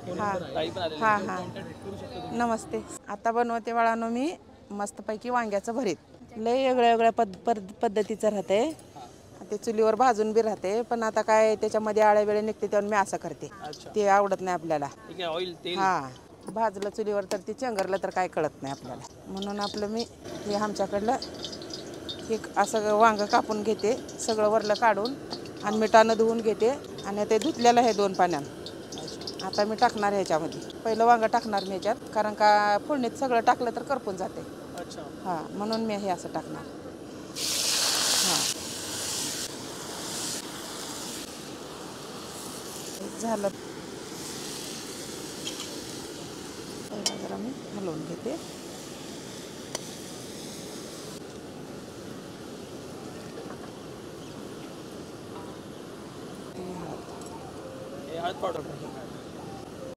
हां ताई पण आलेले हां आहेत. हां कॉन्टॅक्ट करू शकता तुम्ही. नमस्ते. आता बनवते बाळांनो मी मस्तपैकी वांग्याचं भरीत. लय वेगळ्या वेगळ्या पद्धतीचं राहते. ते चुलीवर भाजून बी राहते, पण आता काय त्याच्यामध्ये आळे वेळे निघते तेव्हा मी असं करते. अच्छा, ते आवडत नाही आपल्याला. ठीक आहे. ऑइल तेल. हां, भाजलं चुलीवर तर ते चेंगरलं तर काय कळत नाही आपल्याला. म्हणून आपलं मी हे आमच्याकडलं एक असं वांगं कापून घेते, सगळं वरलं काढून आणि मिठानं धुवून घेते आणि ते धुतलेलं आहे 2 पाण्यानं. अच्छा, आता मी टाकणार ह्याच्यामध्ये. पहिलं वांगं टाकणार मी ह्याच्यात, कारण का फोडणीत सगळं टाकलं तर करपून जाते. अच्छा. हां, म्हणून मी हे असं टाकणार. हां, झालं. पहिलं जरा मी हलवून घेते. हे हळद पावडर.